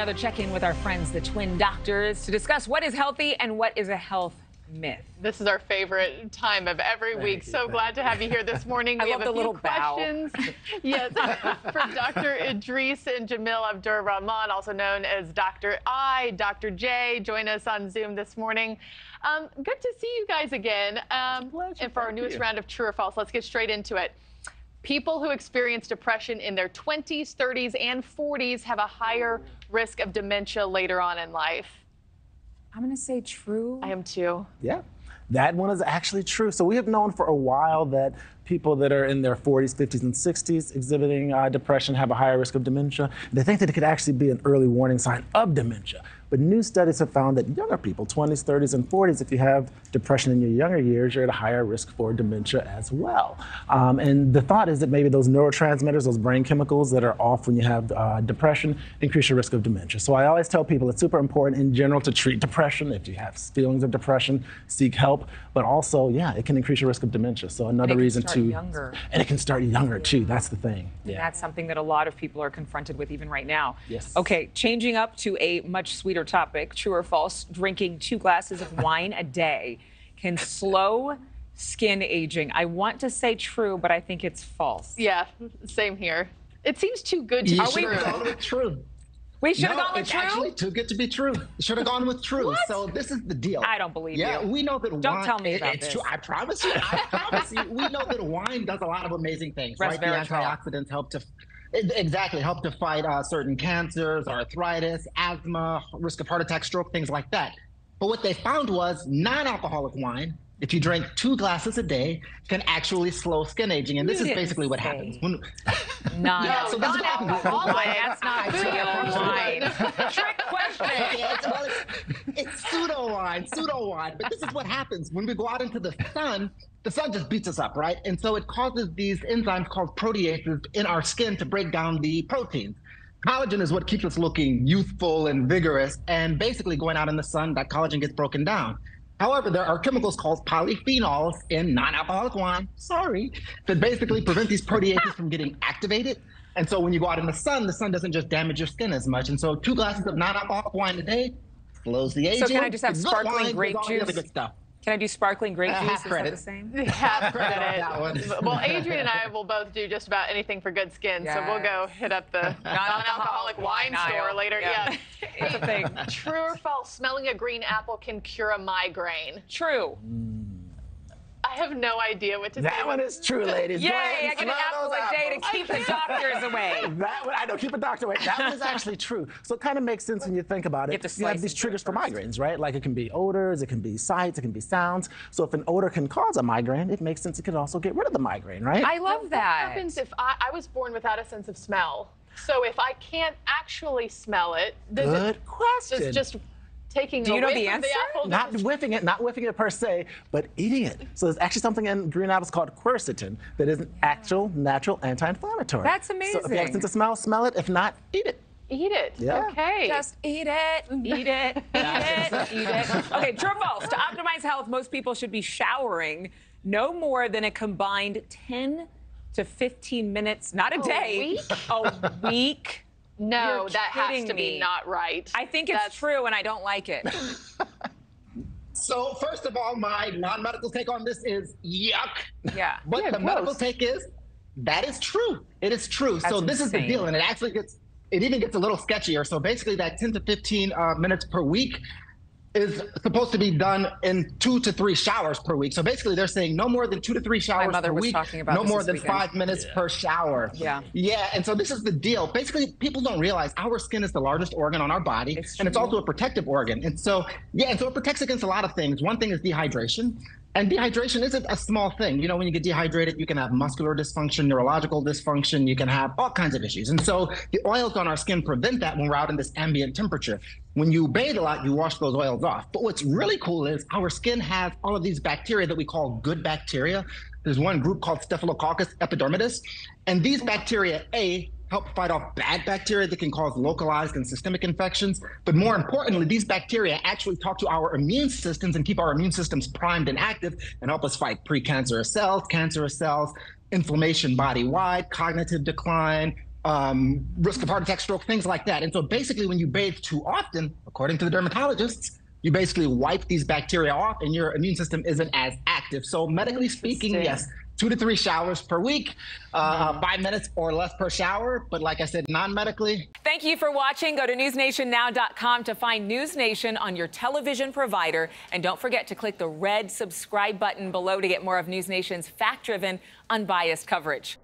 Another check-in with our friends, the twin doctors, to discuss what is healthy and what is a health myth. This is our favorite time of every week. So glad to have you here this morning. I We love have a the few little bow. questions. Yes, from Dr. Idries and Jamil Abdur-Rahman, also known as Dr. I, Dr. J. Join us on Zoom this morning. Good to see you guys again. And for our newest round of True or False, let's get straight into it. People who experience depression in their 20s, 30s, and 40s have a higher risk of dementia later on in life. I'm going to say true. I am too. Yeah, that one is actually true. So we have known for a while that people that are in their 40s, 50s, and 60s exhibiting depression have a higher risk of dementia. They think that it could actually be an early warning sign of dementia. But new studies have found that younger people, 20s, 30s, and 40s, if you have depression in your younger years, you're at a higher risk for dementia as well. And the thought is that maybe those neurotransmitters, those brain chemicals that are off when you have depression, increase your risk of dementia. So I always tell people it's super important in general to treat depression. If you have feelings of depression, seek help. But also, yeah, it can increase your risk of dementia. So another reason to... younger. And it can start younger too. That's the thing. And that's something that a lot of people are confronted with even right now. Yes. Okay, changing up to a much sweeter topic, true or false, drinking 2 glasses of wine a day can slow skin aging. I want to say true, but I think it's false. Yeah, same here. It seems too good to be true. You should have gone with true. We should have gone with it's true? actually too good to be true. You should have gone with true. What? So this is the deal. I don't believe you. you. We know that Don't wine, tell me about it's this. true. I promise you. I promise you. We know that wine does a lot of amazing things, right? The antioxidants help to help to fight certain cancers, arthritis, asthma, risk of heart attack, stroke, things like that. But what they found was non-alcoholic wine, if you drink 2 glasses a day, can actually slow skin aging. And this is basically what happens. Non-alcoholic, that's not real wine. Trick question. It's pseudo wine. But this is what happens when we go out into the sun just beats us up, right? And so it causes these enzymes called proteases in our skin to break down the proteins. Collagen is what keeps us looking youthful and vigorous, and basically going out in the sun, that collagen gets broken down. However, there are chemicals called polyphenols in non-alcoholic wine, that basically prevent these proteases from getting activated. And so when you go out in the sun doesn't just damage your skin as much. And so 2 glasses of non-alcoholic wine a day slows the aging. So can I just have sparkling grape juice? Other good stuff. Can I do sparkling grape juice? Half credit. Is that the same? Half credit. Well, Adrienne and I will both do just about anything for good skin, so we'll go hit up the non-alcoholic wine store later. Yeah. It's a thing. True or false, smelling a green apple can cure a migraine? True. I have no idea what to say. That one is true, ladies. Yay, I get an apple a day to keep the doctors away. That one, I know, keep a doctor away. That one is actually true. So it kind of makes sense when you think about it. You have these triggers for migraines, right? Like it can be odors, it can be sights, it can be sounds. So if an odor can cause a migraine, it makes sense it can also get rid of the migraine, right? I love that. What happens if I was born without a sense of smell? So if I can't actually smell it, Good question. does just taking Do you know away the from answer? the apple, Not whiffing it per se, but eating it. So there's actually something in green apples called quercetin that is an actual natural anti-inflammatory. That's amazing. So if you have a sense of smell, smell it. If not, eat it. Eat it. Yeah. Okay. Just eat it, eat it, eat it, eat it. Okay, true or false? To optimize health, most people should be showering no more than a combined 10 to 15 minutes, not a day, a week. No, You're that has kidding to be me. not right. I think it's true, and I don't like it. So first of all, my non-medical take on this is yuck. Yeah. But the medical take is that is true. It is true. That's so this is the insane. deal, and it even gets a little sketchier. So basically, that 10 to 15 minutes per week is supposed to be done in 2 to 3 showers per week. So basically, they're saying no more than 2 to 3 showers per week, no more than 5 minutes per shower. Yeah. Yeah, and so this is the deal. Basically, people don't realize our skin is the largest organ on our body, and it's also a protective organ. And so, and so it protects against a lot of things. One thing is dehydration. And dehydration isn't a small thing. You know, when you get dehydrated, you can have muscular dysfunction, neurological dysfunction, you can have all kinds of issues. And so the oils on our skin prevent that when we're out in this ambient temperature. When you bathe a lot, you wash those oils off. But what's really cool is our skin has all of these bacteria that we call good bacteria. There's one group called Staphylococcus epidermidis. And these bacteria, help fight off bad bacteria that can cause localized and systemic infections. But more importantly, these bacteria actually talk to our immune systems and keep our immune systems primed and active and help us fight precancerous cells, cancerous cells, inflammation body-wide, cognitive decline, risk of heart attack, stroke, things like that. And so basically when you bathe too often, according to the dermatologists, you basically wipe these bacteria off and your immune system isn't as active. So medically speaking, yes, 2 to 3 showers per week, 5 minutes or less per shower. But like I said, non-medically. Thank you for watching. Go to newsnationnow.com to find News Nation on your television provider. And don't forget to click the red subscribe button below to get more of News Nation's fact-driven, unbiased coverage.